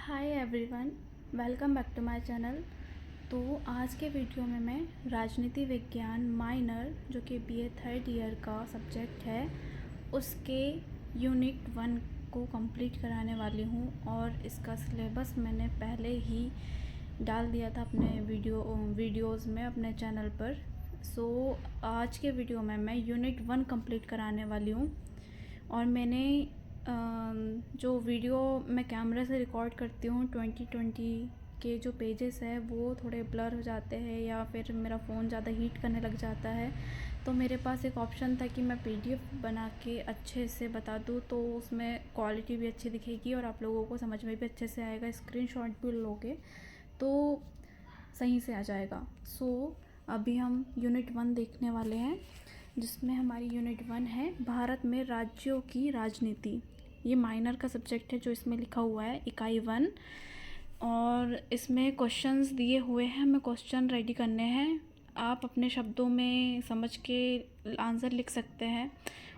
Hi everyone, welcome back to my channel. तो आज के वीडियो में मैं राजनीति विज्ञान माइनर जो कि बीए थर्ड ईयर का सब्जेक्ट है उसके यूनिट 1 को कंप्लीट कराने वाली हूँ। और इसका सिलेबस मैंने पहले ही डाल दिया था अपने वीडियोज़ में अपने चैनल पर। आज के वीडियो में मैं यूनिट 1 कंप्लीट कराने वाली हूँ। और मैंने जो वीडियो मैं कैमरे से रिकॉर्ड करती हूँ 2020 के जो पेजेस है वो थोड़े ब्लर हो जाते हैं या फिर मेरा फ़ोन ज़्यादा हीट करने लग जाता है। तो मेरे पास एक ऑप्शन था कि मैं पीडीएफ बना के अच्छे से बता दूँ, तो उसमें क्वालिटी भी अच्छी दिखेगी और आप लोगों को समझ में भी अच्छे से आएगा। स्क्रीनशॉट भी लोगे तो सही से आ जाएगा। अभी हम यूनिट 1 देखने वाले हैं, जिसमें हमारी यूनिट 1 है भारत में राज्यों की राजनीति। ये माइनर का सब्जेक्ट है जो इसमें लिखा हुआ है, इकाई 1। और इसमें क्वेश्चंस दिए हुए हैं, हमें क्वेश्चन रेडी करने हैं। आप अपने शब्दों में समझ के आंसर लिख सकते हैं।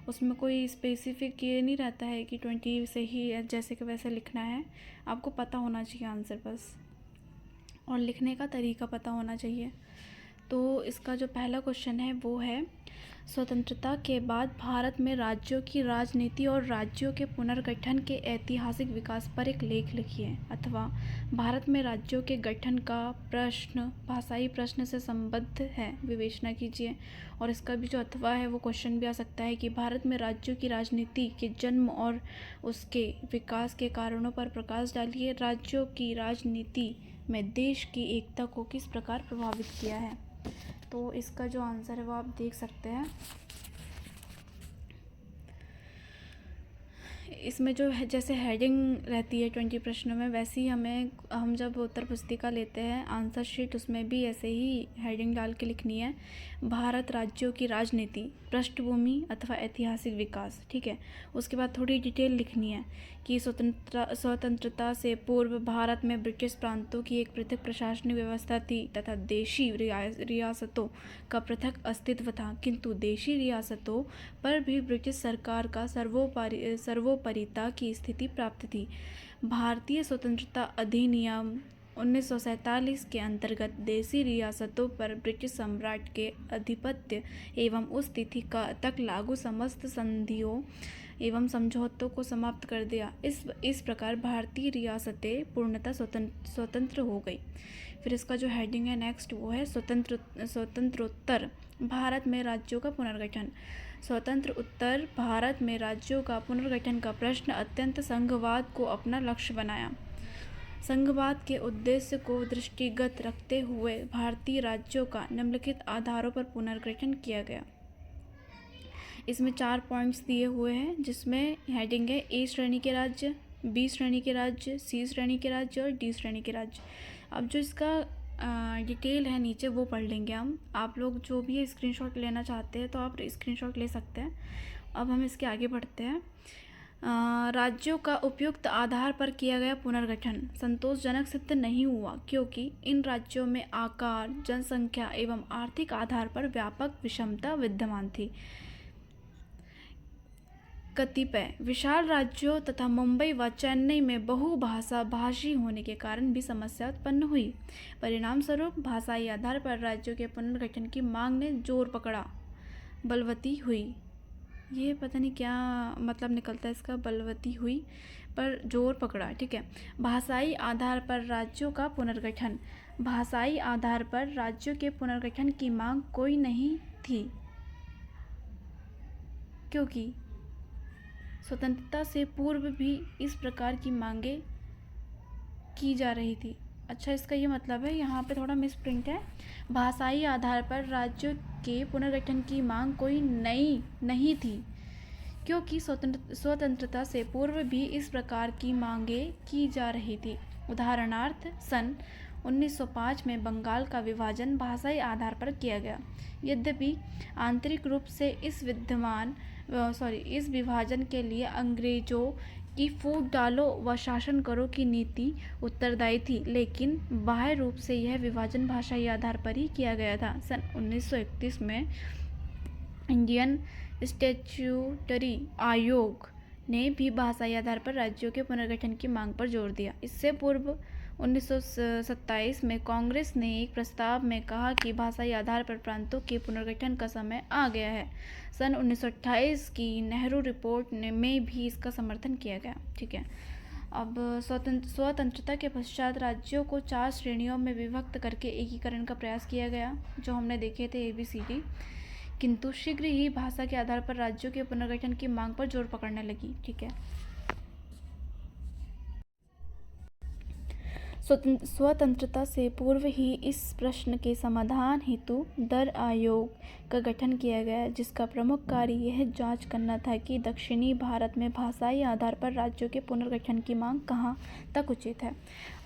उसमें कोई स्पेसिफिक ये नहीं रहता है कि 20 से ही जैसे कि वैसे लिखना है। आपको पता होना चाहिए आंसर बस, और लिखने का तरीका पता होना चाहिए। तो इसका जो पहला क्वेश्चन है वो है, स्वतंत्रता के बाद भारत में राज्यों की राजनीति और राज्यों के पुनर्गठन के ऐतिहासिक विकास पर एक लेख लिखिए। अथवा भारत में राज्यों के गठन का प्रश्न भाषाई प्रश्न से संबद्ध है, विवेचना कीजिए। और इसका भी जो अथवा है वो क्वेश्चन भी आ सकता है कि भारत में राज्यों की राजनीति के जन्म और उसके विकास के कारणों पर प्रकाश डालिए। राज्यों की राजनीति में देश की एकता को किस प्रकार प्रभावित किया है। तो इसका जो आंसर है वो आप देख सकते हैं। इसमें जो है जैसे हेडिंग रहती है 20 प्रश्नों में, वैसे ही हम जब उत्तर पुस्तिका लेते हैं आंसर शीट, उसमें भी ऐसे ही हेडिंग डाल के लिखनी है, भारत राज्यों की राजनीति पृष्ठभूमि अथवा ऐतिहासिक विकास। ठीक है, उसके बाद थोड़ी डिटेल लिखनी है कि स्वतंत्रता से पूर्व भारत में ब्रिटिश प्रांतों की एक पृथक प्रशासनिक व्यवस्था थी तथा देशी रियासतों का पृथक अस्तित्व था, किंतु देशी रियासतों पर भी ब्रिटिश सरकार का सर्वोपरिता की स्थिति प्राप्त थी। भारतीय स्वतंत्रता अधिनियम 1947 के अंतर्गत देशी रियासतों पर ब्रिटिश सम्राट के आधिपत्य एवं उस तिथि तक लागू समस्त संधियों एवं समझौतों को समाप्त कर दिया। इस प्रकार भारतीय रियासतें पूर्णतः स्वतंत्र हो गई। फिर इसका जो हेडिंग है नेक्स्ट वो है, स्वतंत्रोत्तर भारत में राज्यों का पुनर्गठन। स्वतंत्र उत्तर भारत में राज्यों का पुनर्गठन का प्रश्न अत्यंत संघवाद को अपना लक्ष्य बनाया। संघवाद के उद्देश्य को दृष्टिगत रखते हुए भारतीय राज्यों का निम्नलिखित आधारों पर पुनर्गठन किया गया। इसमें 4 पॉइंट्स दिए हुए हैं, जिसमें हेडिंग है ए श्रेणी के राज्य, बी श्रेणी के राज्य, सी श्रेणी के राज्य और डी श्रेणी के राज्य। अब जो इसका डिटेल है नीचे वो पढ़ लेंगे हम। आप लोग जो भी स्क्रीनशॉट लेना चाहते हैं तो आप स्क्रीनशॉट ले सकते हैं। अब हम इसके आगे बढ़ते हैं। राज्यों का उपयुक्त आधार पर किया गया पुनर्गठन संतोषजनक सिद्ध नहीं हुआ, क्योंकि इन राज्यों में आकार, जनसंख्या एवं आर्थिक आधार पर व्यापक विषमता विद्यमान थी। कतिपय विशाल राज्यों तथा मुंबई व चेन्नई में बहुभाषा भाषी होने के कारण भी समस्या उत्पन्न हुई। परिणाम स्वरूप भाषाई आधार पर राज्यों के पुनर्गठन की मांग ने जोर पकड़ा, बलवती हुई। ये पता नहीं क्या मतलब निकलता है इसका, बलवती हुई पर जोर पकड़ा। ठीक है, भाषाई आधार पर राज्यों का पुनर्गठन। भाषाई आधार पर राज्यों के पुनर्गठन की मांग कोई नहीं थी, क्योंकि स्वतंत्रता से पूर्व भी इस प्रकार की मांगें की जा रही थी। अच्छा, इसका ये मतलब है, यहाँ पे थोड़ा मिस प्रिंट है। भाषाई आधार पर राज्यों के पुनर्गठन की मांग कोई नई नहीं थी, क्योंकि स्वतंत्रता से पूर्व भी इस प्रकार की मांगें की जा रही थी। उदाहरणार्थ, सन 1905 में बंगाल का विभाजन भाषाई आधार पर किया गया। यद्यपि आंतरिक रूप से इस विभाजन के लिए अंग्रेजों की फूट डालो व शासन करो की नीति उत्तरदायी थी, लेकिन बाह्य रूप से यह विभाजन भाषाई आधार पर ही किया गया था। सन 1931 में इंडियन स्टैट्यूटरी आयोग ने भी भाषाई आधार पर राज्यों के पुनर्गठन की मांग पर जोर दिया। इससे पूर्व 1927 में कांग्रेस ने एक प्रस्ताव में कहा कि भाषाई आधार पर प्रांतों के पुनर्गठन का समय आ गया है। सन 1928 की नेहरू रिपोर्ट में भी इसका समर्थन किया गया। ठीक है, अब स्वतंत्रता के पश्चात राज्यों को 4 श्रेणियों में विभक्त करके एकीकरण का प्रयास किया गया, जो हमने देखे थे ABCD, किंतु शीघ्र ही भाषा के आधार पर राज्यों के पुनर्गठन की मांग पर जोर पकड़ने लगी। ठीक है, स्वतंत्रता से पूर्व ही इस प्रश्न के समाधान हेतु दर आयोग का गठन किया गया, जिसका प्रमुख कार्य यह जांच करना था कि दक्षिणी भारत में भाषाई आधार पर राज्यों के पुनर्गठन की मांग कहाँ तक उचित है।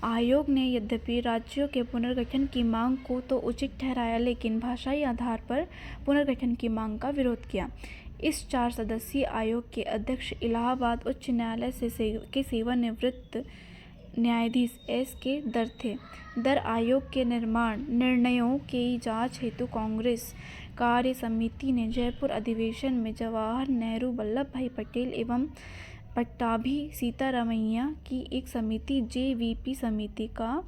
आयोग ने यद्यपि राज्यों के पुनर्गठन की मांग को तो उचित ठहराया, लेकिन भाषाई आधार पर पुनर्गठन की मांग का विरोध किया। इस 4 सदस्यीय आयोग के अध्यक्ष इलाहाबाद उच्च न्यायालय के सेवानिवृत्त न्यायाधीश SK दर थे। दर आयोग के निर्णयों की जांच हेतु कांग्रेस कार्य समिति ने जयपुर अधिवेशन में जवाहर नेहरू, वल्लभ भाई पटेल एवं पट्टाभी सीतारामैया की एक समिति JVP समिति का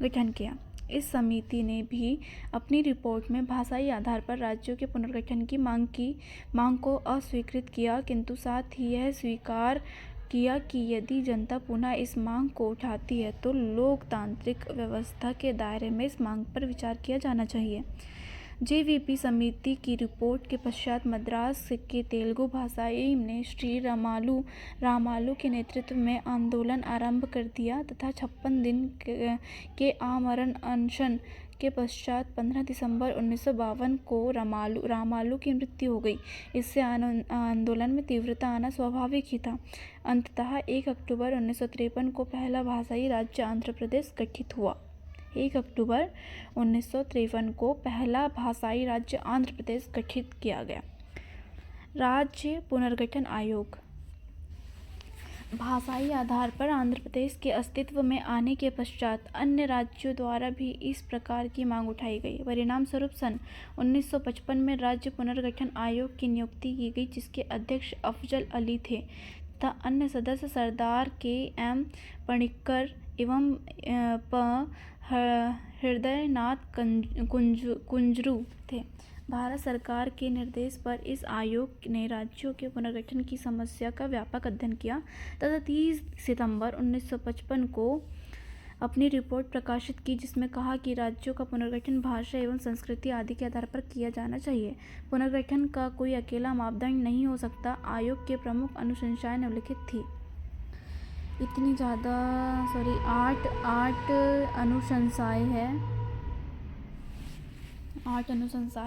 गठन किया। इस समिति ने भी अपनी रिपोर्ट में भाषाई आधार पर राज्यों के पुनर्गठन की मांग को अस्वीकृत किया, किंतु साथ ही यह स्वीकार किया कि यदि जनता पुनः इस मांग को उठाती है तो लोकतांत्रिक व्यवस्था के दायरे में इस मांग पर विचार किया जाना चाहिए। JVP समिति की रिपोर्ट के पश्चात मद्रास के तेलुगु भाषाई ने श्री रामालू के नेतृत्व में आंदोलन आरंभ कर दिया तथा 56 दिन के आमरण अनशन के पश्चात 15 दिसंबर 1952 को रामालू की मृत्यु हो गई। इससे आंदोलन में तीव्रता आना स्वाभाविक ही था। अंततः 1 अक्टूबर 1953 को पहला भाषाई राज्य आंध्र प्रदेश गठित हुआ। 1 अक्टूबर 1953 को पहला भाषाई राज्य आंध्र प्रदेश गठित किया गया। राज्य पुनर्गठन आयोग। भाषाई आधार पर आंध्र प्रदेश के अस्तित्व में आने के पश्चात अन्य राज्यों द्वारा भी इस प्रकार की मांग उठाई गई। परिणाम स्वरूप सन 1955 में राज्य पुनर्गठन आयोग की नियुक्ति की गई, जिसके अध्यक्ष अफजल अली थे तथा अन्य सदस्य सरदार KM पणिक्कर एवं हृदयनाथ कुंजरू थे। भारत सरकार के निर्देश पर इस आयोग ने राज्यों के पुनर्गठन की समस्या का व्यापक अध्ययन किया तथा 30 सितंबर 1955 को अपनी रिपोर्ट प्रकाशित की, जिसमें कहा कि राज्यों का पुनर्गठन भाषा एवं संस्कृति आदि के आधार पर किया जाना चाहिए। पुनर्गठन का कोई अकेला मापदंड नहीं हो सकता। आयोग के प्रमुख अनुशंसाएं निम्नलिखित थी। इतनी ज़्यादा 8 अनुशंसाएं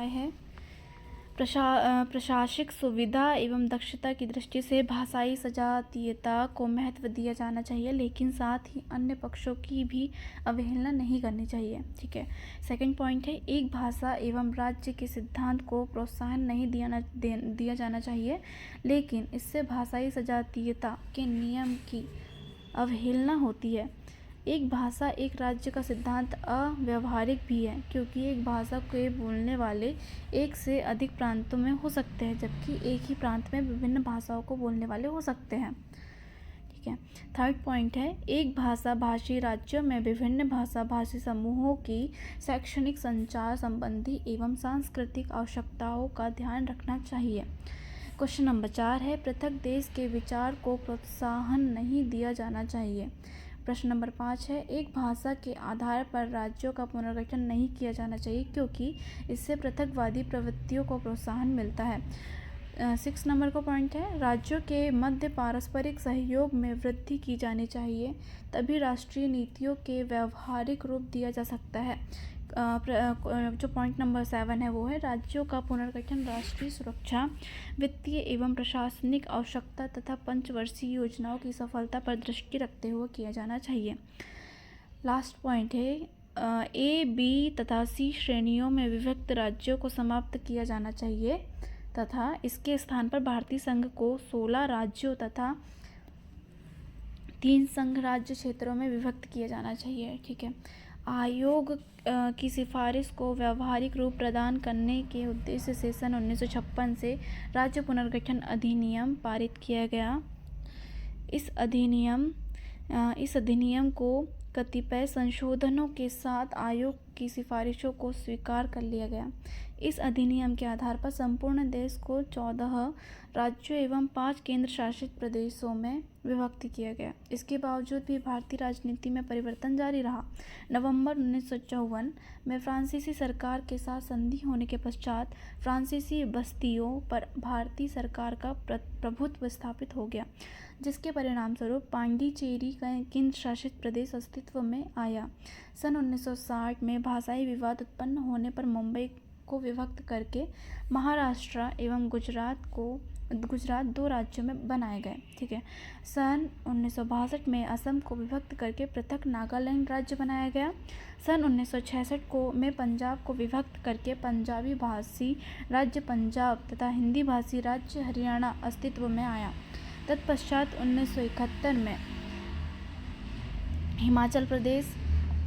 हैं। प्रशासनिक सुविधा एवं दक्षता की दृष्टि से भाषाई सजातीयता को महत्व दिया जाना चाहिए, लेकिन साथ ही अन्य पक्षों की भी अवहेलना नहीं करनी चाहिए। ठीक है, सेकंड पॉइंट है, एक भाषा एवं राज्य के सिद्धांत को प्रोत्साहन नहीं दिया जाना चाहिए, लेकिन इससे भाषाई सजातीयता के नियम की अवहेलना होती है। एक भाषा एक राज्य का सिद्धांत अव्यावहारिक भी है, क्योंकि एक भाषा के बोलने वाले एक से अधिक प्रांतों में हो सकते हैं, जबकि एक ही प्रांत में विभिन्न भाषाओं को बोलने वाले हो सकते हैं। ठीक है, थर्ड पॉइंट है, एक भाषा भाषी राज्यों में विभिन्न भाषा भाषी समूहों की शैक्षणिक, संचार संबंधी एवं सांस्कृतिक आवश्यकताओं का ध्यान रखना चाहिए। क्वेश्चन नंबर 4 है, पृथक देश के विचार को प्रोत्साहन नहीं दिया जाना चाहिए। प्रश्न नंबर 5 है, एक भाषा के आधार पर राज्यों का पुनर्गठन नहीं किया जाना चाहिए, क्योंकि इससे पृथकवादी प्रवृत्तियों को प्रोत्साहन मिलता है। 6 नंबर का पॉइंट है, राज्यों के मध्य पारस्परिक सहयोग में वृद्धि की जानी चाहिए, तभी राष्ट्रीय नीतियों के व्यावहारिक रूप दिया जा सकता है। जो पॉइंट नंबर 7 है वो है, राज्यों का पुनर्गठन राष्ट्रीय सुरक्षा, वित्तीय एवं प्रशासनिक आवश्यकता तथा पंचवर्षीय योजनाओं की सफलता पर दृष्टि रखते हुए किया जाना चाहिए। लास्ट पॉइंट है, A, B तथा C श्रेणियों में विभक्त राज्यों को समाप्त किया जाना चाहिए तथा इसके स्थान पर भारतीय संघ को 16 राज्यों तथा 3 संघ राज्य क्षेत्रों में विभक्त किया जाना चाहिए। ठीक है, आयोग की सिफारिश को व्यावहारिक रूप प्रदान करने के उद्देश्य से सन 1956 से राज्य पुनर्गठन अधिनियम पारित किया गया। इस अधिनियम को कतिपय संशोधनों के साथ आयोग की सिफारिशों को स्वीकार कर लिया गया। इस अधिनियम के आधार पर संपूर्ण देश को 14 राज्यों एवं 5 केंद्र शासित प्रदेशों में विभक्त किया गया। इसके बावजूद भी भारतीय राजनीति में परिवर्तन जारी रहा। नवंबर 1954 में फ्रांसीसी सरकार के साथ संधि होने के पश्चात फ्रांसीसी बस्तियों पर भारतीय सरकार का प्रभुत्व स्थापित हो गया, जिसके परिणामस्वरूप पांडिचेरी का केंद्र शासित प्रदेश अस्तित्व में आया। सन 1960 में भाषाई विवाद उत्पन्न होने पर मुंबई को विभक्त करके महाराष्ट्र एवं गुजरात 2 राज्यों में बनाए गए। ठीक है। सन 1962 में असम को विभक्त करके पृथक नागालैंड राज्य बनाया गया। सन 1966 में पंजाब को विभक्त करके पंजाबी भाषी राज्य पंजाब तथा हिंदी भाषी राज्य हरियाणा अस्तित्व में आया। तत्पश्चात 1971 में हिमाचल प्रदेश,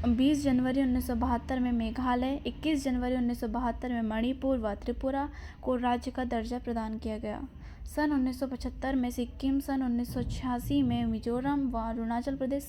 20 जनवरी 1972 में मेघालय, 21 जनवरी 1972 में मणिपुर व त्रिपुरा को राज्य का दर्जा प्रदान किया गया। सन 1975 में सिक्किम, सन 1986 में मिजोरम व अरुणाचल प्रदेश,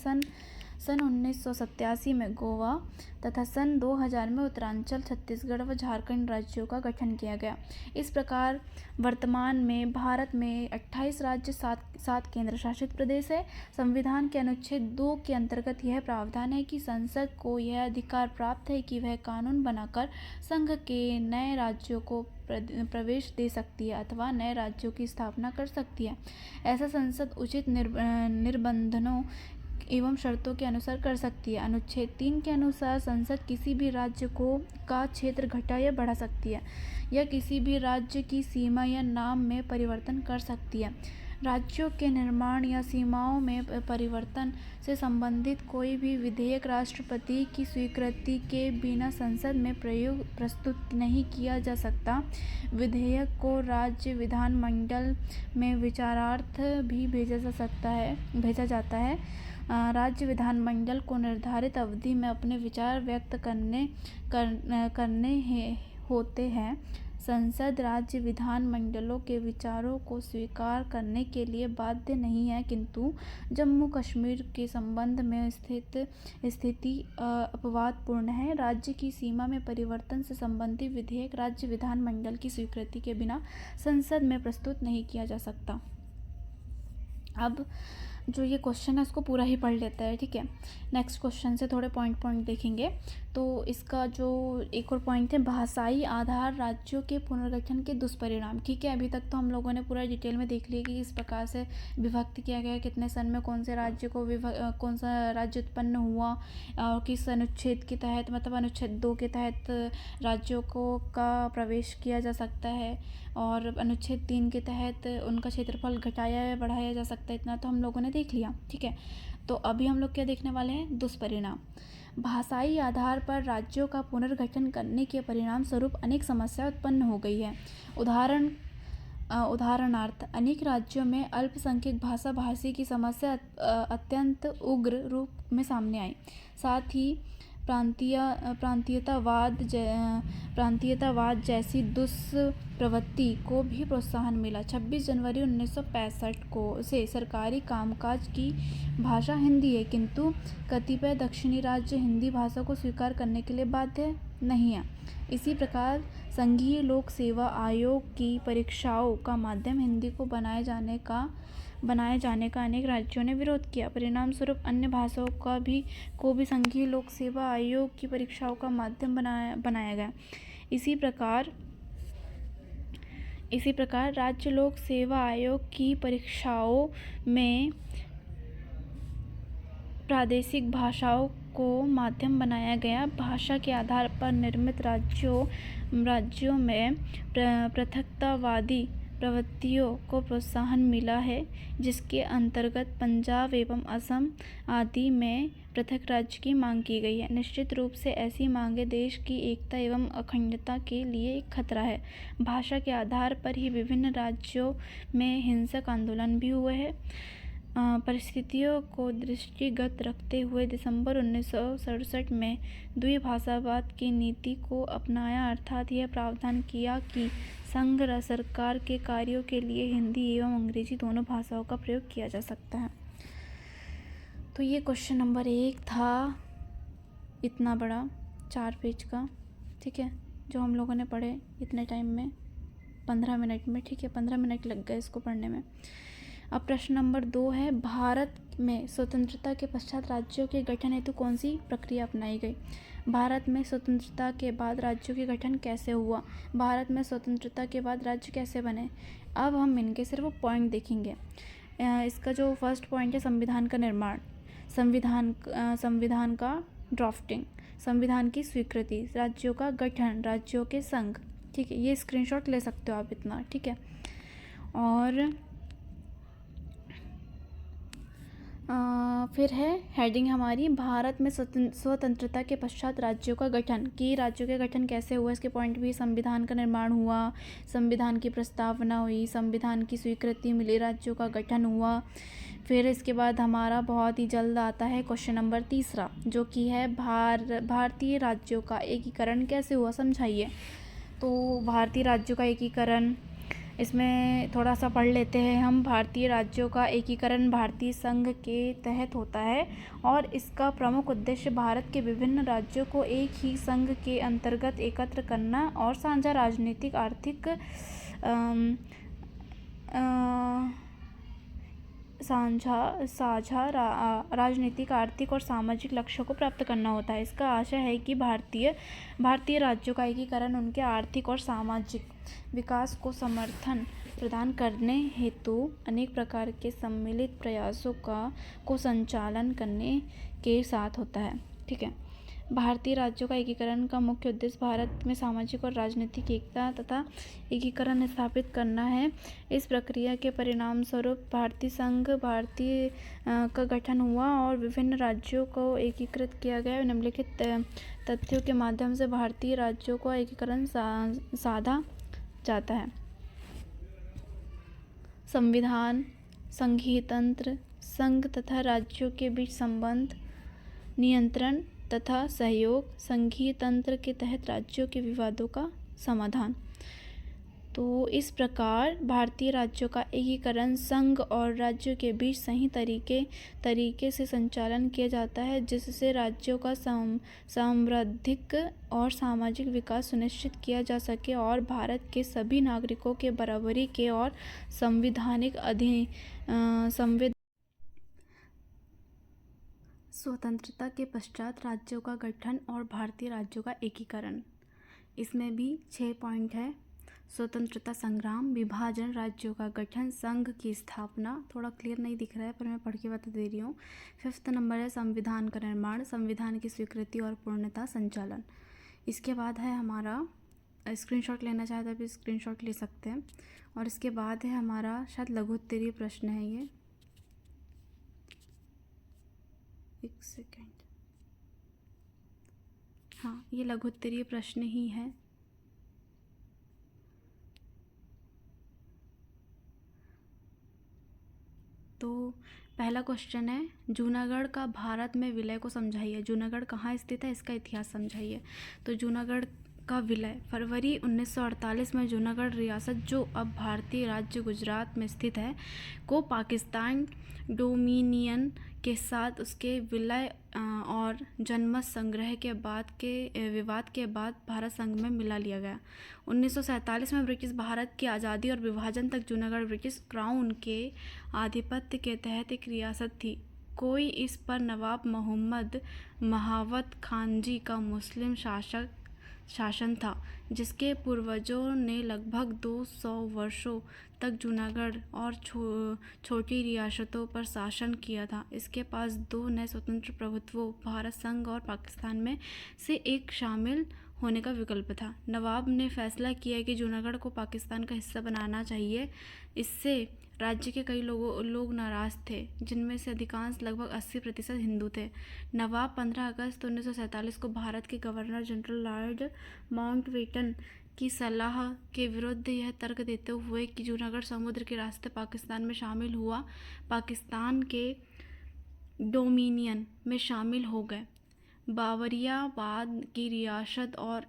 सन 1987 में गोवा तथा सन 2000 में उत्तरांचल, छत्तीसगढ़ व झारखंड राज्यों का गठन किया गया। इस प्रकार वर्तमान में भारत में 28 राज्य, 7 केंद्र शासित प्रदेश है। संविधान के अनुच्छेद 2 के अंतर्गत यह प्रावधान है कि संसद को यह अधिकार प्राप्त है कि वह कानून बनाकर संघ के नए राज्यों को प्रवेश दे सकती है अथवा नए राज्यों की स्थापना कर सकती है। ऐसा संसद उचित निर्बंधों एवं शर्तों के अनुसार कर सकती है। अनुच्छेद 3 के अनुसार संसद किसी भी राज्य का क्षेत्र घटा या बढ़ा सकती है या किसी भी राज्य की सीमा या नाम में परिवर्तन कर सकती है। राज्यों के निर्माण या सीमाओं में परिवर्तन से संबंधित कोई भी विधेयक राष्ट्रपति की स्वीकृति के बिना संसद में प्रस्तुत नहीं किया जा सकता। विधेयक को राज्य विधानमंडल में विचारार्थ भी भेजा जाता है। राज्य विधानमंडल को निर्धारित अवधि में अपने विचार व्यक्त करने होते हैं। संसद राज्य विधानमंडलों के विचारों को स्वीकार करने के लिए बाध्य नहीं है, किंतु जम्मू कश्मीर के संबंध में स्थिति अपवादपूर्ण है। राज्य की सीमा में परिवर्तन से संबंधित विधेयक राज्य विधानमंडल की स्वीकृति के बिना संसद में प्रस्तुत नहीं किया जा सकता। अब जो ये क्वेश्चन है उसको पूरा ही पढ़ लेता है। ठीक है। नेक्स्ट क्वेश्चन से थोड़े पॉइंट देखेंगे। तो इसका जो एक और पॉइंट है, भाषाई आधार राज्यों के पुनर्गठन के दुष्परिणाम। ठीक है। अभी तक तो हम लोगों ने पूरा डिटेल में देख लिया कि किस प्रकार से विभक्त किया गया, कितने सन में कौन सा राज्य उत्पन्न हुआ और किस अनुच्छेद के तहत, मतलब अनुच्छेद 2 के तहत राज्यों का प्रवेश किया जा सकता है और अनुच्छेद 3 के तहत उनका क्षेत्रफल घटाया या बढ़ाया जा सकता है। इतना तो हम लोगों ने देख लिया। ठीक है। तो अभी हम लोग क्या देखने वाले हैं, दुष्परिणाम। भाषाई आधार पर राज्यों का पुनर्गठन करने के परिणाम स्वरूप अनेक समस्याएं उत्पन्न हो गई है। उदाहरणार्थ अनेक राज्यों में अल्पसंख्यक भाषा भाषी की समस्या अत्यंत उग्र रूप में सामने आई। साथ ही प्रांतीयतावाद जैसी दुष्प्रवृत्ति को भी प्रोत्साहन मिला। 26 जनवरी 1965 से सरकारी कामकाज की भाषा हिंदी है, किंतु कतिपय दक्षिणी राज्य हिंदी भाषा को स्वीकार करने के लिए बाध्य नहीं है। इसी प्रकार संघीय लोक सेवा आयोग की परीक्षाओं का माध्यम हिंदी को बनाए जाने का अनेक राज्यों ने विरोध किया। परिणाम स्वरूप अन्य भाषाओं को भी संघीय लोक सेवा आयोग की परीक्षाओं का माध्यम बनाया गया। इसी प्रकार राज्य लोक सेवा आयोग की परीक्षाओं में प्रादेशिक भाषाओं को माध्यम बनाया गया। भाषा के आधार पर निर्मित राज्यों में पृथकतावादी प्रवृत्तियों को प्रोत्साहन मिला है, जिसके अंतर्गत पंजाब एवं असम आदि में पृथक राज्य की मांग की गई है। निश्चित रूप से ऐसी मांगें देश की एकता एवं अखंडता के लिए एक खतरा है। भाषा के आधार पर ही विभिन्न राज्यों में हिंसक आंदोलन भी हुए हैं। परिस्थितियों को दृष्टिगत रखते हुए दिसंबर 1967 में द्विभाषावाद की नीति को अपनाया, अर्थात यह प्रावधान किया कि संघ सरकार के कार्यों के लिए हिंदी एवं अंग्रेजी दोनों भाषाओं का प्रयोग किया जा सकता है। तो ये क्वेश्चन नंबर 1 था, इतना बड़ा 4 पेज का, ठीक है, जो हम लोगों ने पढ़े इतने टाइम में, 15 मिनट में, ठीक है, 15 मिनट लग गए इसको पढ़ने में। अब प्रश्न नंबर 2 है, भारत में स्वतंत्रता के पश्चात राज्यों के गठन हेतु कौन सी प्रक्रिया अपनाई गई? भारत में स्वतंत्रता के बाद राज्यों के गठन कैसे हुआ? भारत में स्वतंत्रता के बाद राज्य कैसे बने? अब हम इनके सिर्फ पॉइंट देखेंगे। इसका जो फर्स्ट पॉइंट है, संविधान का निर्माण, संविधान का ड्राफ्टिंग, संविधान की स्वीकृति, राज्यों का गठन, राज्यों के संघ, ठीक है, ये स्क्रीनशॉट ले सकते हो आप इतना, ठीक है। और फिर है हेडिंग हमारी, भारत में स्वतंत्रता के पश्चात राज्यों का गठन, कि राज्यों के गठन कैसे हुआ, इसके पॉइंट भी, संविधान का निर्माण हुआ, संविधान की प्रस्तावना हुई, संविधान की स्वीकृति मिली, राज्यों का गठन हुआ। फिर इसके बाद हमारा बहुत ही जल्द आता है क्वेश्चन नंबर 3, जो कि है भारतीय राज्यों का एकीकरण कैसे हुआ, समझाइए। तो भारतीय राज्यों का एकीकरण, इसमें थोड़ा सा पढ़ लेते हैं हम। भारतीय राज्यों का एकीकरण भारतीय संघ के तहत होता है और इसका प्रमुख उद्देश्य भारत के विभिन्न राज्यों को एक ही संघ के अंतर्गत एकत्र करना और साझा राजनीतिक, आर्थिक साझा राजनीतिक, आर्थिक और सामाजिक लक्ष्यों को प्राप्त करना होता है। इसका आशय है कि भारतीय राज्यों का एकीकरण उनके आर्थिक और सामाजिक विकास को समर्थन प्रदान करने हेतु अनेक प्रकार के सम्मिलित प्रयासों को संचालन करने के साथ होता है, ठीक है। भारतीय राज्यों का एकीकरण का मुख्य उद्देश्य भारत में सामाजिक और राजनीतिक एकता तथा एकीकरण स्थापित करना है। इस प्रक्रिया के परिणाम स्वरूप भारतीय संघ का गठन हुआ और विभिन्न राज्यों को एकीकृत किया गया। निम्नलिखित तथ्यों के माध्यम से भारतीय राज्यों का एकीकरण साधा जाता है। संविधान, संघीय तंत्र, संघ तथा राज्यों के बीच संबंध, नियंत्रण तथा सहयोग, संघीय तंत्र के तहत राज्यों के विवादों का समाधान। तो इस प्रकार भारतीय राज्यों का एकीकरण संघ और राज्यों के बीच सही तरीके से संचालन किया जाता है, जिससे राज्यों का सामरिक और सामाजिक विकास सुनिश्चित किया जा सके और भारत के सभी नागरिकों के बराबरी के और संवैधानिक स्वतंत्रता के पश्चात राज्यों का गठन और भारतीय राज्यों का एकीकरण। इसमें भी 6 पॉइंट है। स्वतंत्रता संग्राम, विभाजन, राज्यों का गठन, संघ की स्थापना, थोड़ा क्लियर नहीं दिख रहा है पर मैं पढ़ के बता दे रही हूँ। 5 नंबर है संविधान का निर्माण, संविधान की स्वीकृति और पूर्णतः संचालन। इसके बाद है हमारा, स्क्रीनशॉट लेना चाहे तो भी स्क्रीनशॉट ले सकते हैं। और इसके बाद है हमारा शायद लघुत्तरीय प्रश्न है ये, एक सेकेंड, हाँ ये लघुत्तरीय प्रश्न ही है। तो पहला क्वेश्चन है, जूनागढ़ का भारत में विलय को समझाइए। जूनागढ़ कहाँ स्थित है, इसका इतिहास समझाइए। तो जूनागढ़ का विलय फरवरी 1948 में जूनागढ़ रियासत, जो अब भारतीय राज्य गुजरात में स्थित है, को पाकिस्तान डोमिनियन के साथ उसके विलय और जनमत संग्रह के विवाद के बाद भारत संघ में मिला लिया गया। 1947 में ब्रिटिश भारत की आज़ादी और विभाजन तक जूनागढ़ ब्रिटिश क्राउन के आधिपत्य के तहत एक रियासत थी। कोई इस पर नवाब मोहम्मद महावत खानजी का मुस्लिम शासन था, जिसके पूर्वजों ने लगभग 200 वर्षों तक जूनागढ़ और छोटी रियासतों पर शासन किया था। इसके पास 2 नए स्वतंत्र प्रभुत्वों, भारत संघ और पाकिस्तान में से एक शामिल होने का विकल्प था। नवाब ने फैसला किया कि जूनागढ़ को पाकिस्तान का हिस्सा बनाना चाहिए। इससे राज्य के कई लोग नाराज थे, जिनमें से अधिकांश लगभग 80% हिंदू थे। नवाब 15 अगस्त 1947 को भारत के गवर्नर जनरल लॉर्ड माउंटबेटन की सलाह के विरुद्ध यह तर्क देते हुए कि जूनागढ़ समुद्र के रास्ते पाकिस्तान में शामिल हुआ, पाकिस्तान के डोमिनियन में शामिल हो गए। बाबरियाबाद की रियासत और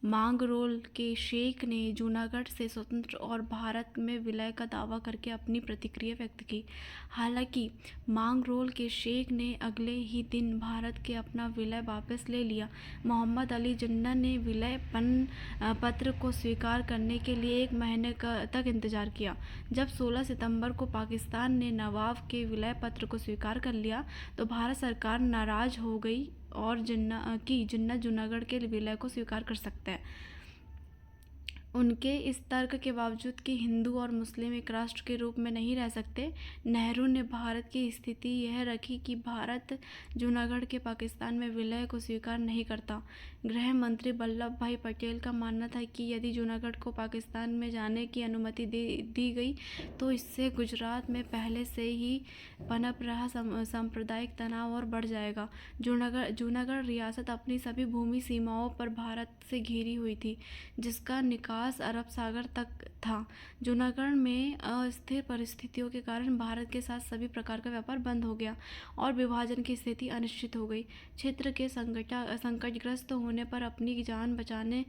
मांगरोल के शेख ने जूनागढ़ से स्वतंत्र और भारत में विलय का दावा करके अपनी प्रतिक्रिया व्यक्त की। हालांकि मांगरोल के शेख ने अगले ही दिन भारत के अपना विलय वापस ले लिया। मोहम्मद अली जिन्ना ने विलय पत्र को स्वीकार करने के लिए 1 महीने तक इंतजार किया। जब 16 सितंबर को पाकिस्तान ने नवाब के विलय पत्र को स्वीकार कर लिया तो भारत सरकार नाराज हो गई और जिन्ना जूनागढ़ के विलय को स्वीकार कर सकता है। उनके इस तर्क के बावजूद कि हिंदू और मुस्लिम एक राष्ट्र के रूप में नहीं रह सकते, नेहरू ने भारत की स्थिति यह रखी कि भारत जूनागढ़ के पाकिस्तान में विलय को स्वीकार नहीं करता। गृह मंत्री वल्लभ भाई पटेल का मानना था कि यदि जूनागढ़ को पाकिस्तान में जाने की अनुमति दी गई तो इससे गुजरात में पहले से ही पनप रहा सांप्रदायिक तनाव और बढ़ जाएगा। जूनागढ़ रियासत अपनी सभी भूमि सीमाओं पर भारत से घिरी हुई थी, जिसका निकास अरब सागर तक था। जूनागढ़ में अस्थिर परिस्थितियों के कारण भारत के साथ सभी प्रकार का व्यापार बंद हो गया और विभाजन की स्थिति अनिश्चित हो गई। क्षेत्र के संकटग्रस्त होने पर अपनी जान बचाने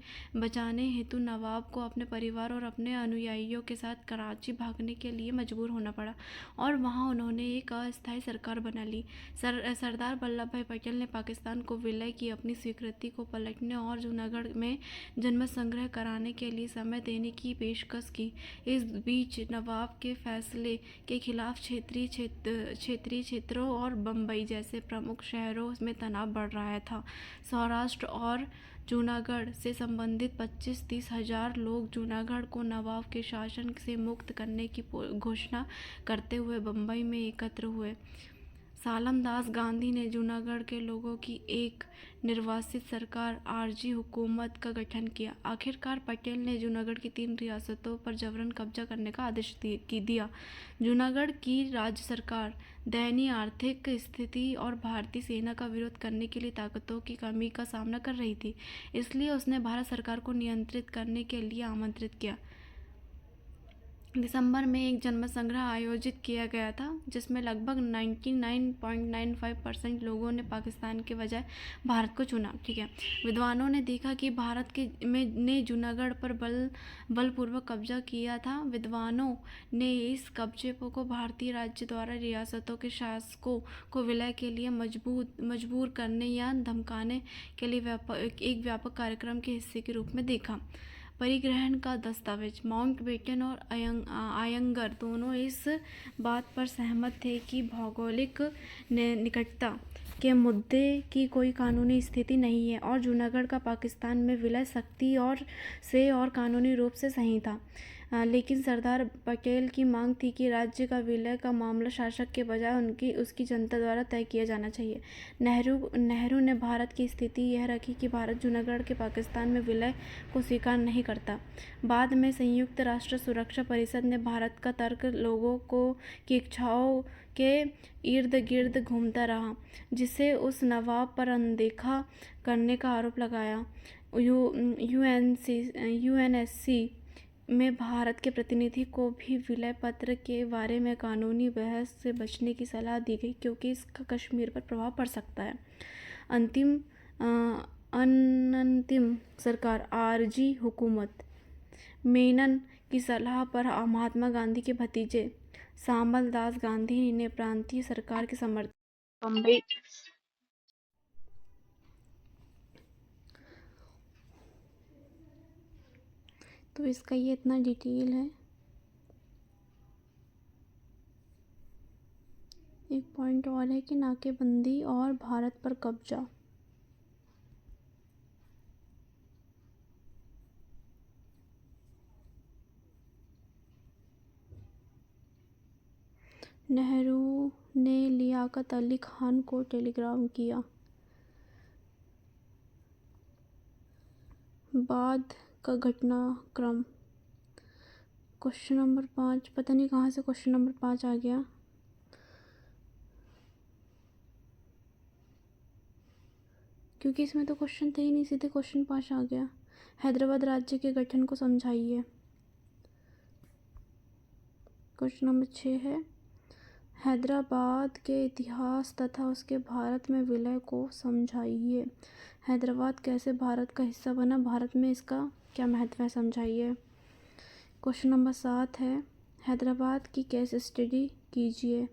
हेतु नवाब को अपने परिवार और अपने अनुयायियों के साथ कराची भागने के लिए मजबूर होना पड़ा और वहां उन्होंने एक अस्थायी सरकार बना ली। सरदार वल्लभ भाई पटेल ने पाकिस्तान को विलय की अपनी स्वीकृति को पलटने और जूनागढ़ में जनमत संग्रह कराने के लिए समय देने की पेशकश की। इस बीच नवाब के फैसले के खिलाफ क्षेत्रीय क्षेत्रों और बम्बई जैसे प्रमुख शहरों में तनाव बढ़ रहा था। सौराष्ट्र और जूनागढ़ से संबंधित 25-30 हज़ार लोग जूनागढ़ को नवाब के शासन से मुक्त करने की घोषणा करते हुए बम्बई में एकत्र हुए। सालम दास गांधी ने जूनागढ़ के लोगों की एक निर्वासित सरकार आरजी हुकूमत का गठन किया। आखिरकार पटेल ने जूनागढ़ की 3 रियासतों पर जबरन कब्जा करने का आदेश दिया। जूनागढ़ की राज्य सरकार दयनीय आर्थिक स्थिति और भारतीय सेना का विरोध करने के लिए ताकतों की कमी का सामना कर रही थी, इसलिए उसने भारत सरकार को नियंत्रित करने के लिए आमंत्रित किया। दिसंबर में एक जनमत संग्रह आयोजित किया गया था जिसमें लगभग 99.95% लोगों ने पाकिस्तान के बजाय भारत को चुना। ठीक है, विद्वानों ने देखा कि भारत ने जूनागढ़ पर बलपूर्वक कब्जा किया था। विद्वानों ने इस कब्जे को भारतीय राज्य द्वारा रियासतों के शासकों को विलय के लिए मजबूर करने या धमकाने के लिए एक व्यापक कार्यक्रम के हिस्से के रूप में देखा। परिग्रहण का दस्तावेज। माउंटबेटन और आयंगर दोनों इस बात पर सहमत थे कि भौगोलिक निकटता के मुद्दे की कोई कानूनी स्थिति नहीं है और जूनागढ़ का पाकिस्तान में विलय सख्ती और कानूनी रूप से सही था। लेकिन सरदार पटेल की मांग थी कि राज्य का विलय का मामला शासक के बजाय उसकी जनता द्वारा तय किया जाना चाहिए। नेहरू ने भारत की स्थिति यह रखी कि भारत जूनागढ़ के पाकिस्तान में विलय को स्वीकार नहीं करता। बाद में संयुक्त राष्ट्र सुरक्षा परिषद ने भारत का तर्क लोगों की इच्छाओं के इर्द गिर्द घूमता रहा, जिसे उस नवाब पर अनदेखा करने का आरोप लगाया। यूएनएससी में भारत के प्रतिनिधि को भी विलय पत्र के बारे में कानूनी बहस से बचने की सलाह दी गई क्योंकि इसका कश्मीर पर प्रभाव पड़ सकता है। अनंतिम सरकार आरजी हुकूमत। मेनन की सलाह पर महात्मा गांधी के भतीजे शामल दास गांधी ने प्रांतीय सरकार के समर्थन बम्बई तो इसका ये इतना डिटेल है। एक पॉइंट और है कि नाकेबंदी और भारत पर कब्जा। नेहरू ने लियाकत अली खान को टेलीग्राम किया। बाद का घटनाक्रम। क्वेश्चन नंबर 5, पता नहीं कहाँ से क्वेश्चन नंबर 5 आ गया। क्योंकि इसमें तो क्वेश्चन थे ही नहीं, सीधे क्वेश्चन 5 आ गया। हैदराबाद राज्य के गठन को समझाइए। क्वेश्चन नंबर 6 है हैदराबाद के इतिहास तथा उसके भारत में विलय को समझाइए। हैदराबाद कैसे भारत का हिस्सा बना, भारत में इसका क्या महत्व है, समझाइए। क्वेश्चन नंबर 7 है, हैदराबाद की केस स्टडी कीजिए।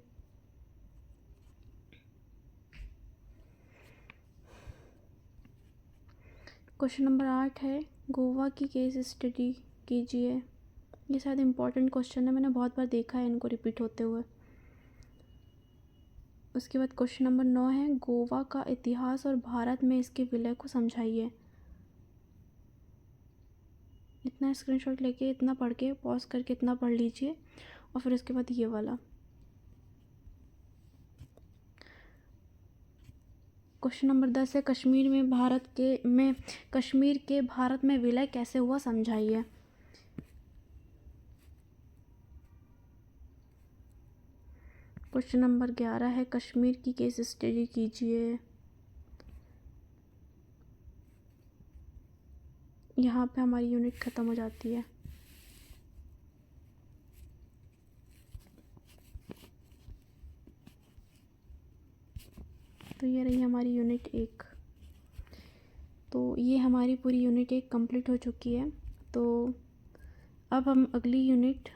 क्वेश्चन नंबर 8 है, गोवा की केस स्टडी कीजिए। ये शायद इम्पोर्टेंट क्वेश्चन है, मैंने बहुत बार देखा है इनको रिपीट होते हुए। उसके बाद क्वेश्चन नंबर 9 है, गोवा का इतिहास और भारत में इसके विलय को समझाइए। इतना स्क्रीनशॉट लेके, इतना पढ़ के, पॉज करके इतना पढ़ लीजिए और फिर उसके बाद ये वाला। क्वेश्चन नंबर 10 है, कश्मीर के भारत में विलय कैसे हुआ, समझाइए। क्वेश्चन नंबर 11 है, कश्मीर की केस स्टडी कीजिए। यहाँ पे हमारी यूनिट ख़त्म हो जाती है। तो ये रही हमारी यूनिट 1। तो ये हमारी पूरी यूनिट 1 कंप्लीट हो चुकी है। तो अब हम अगली यूनिट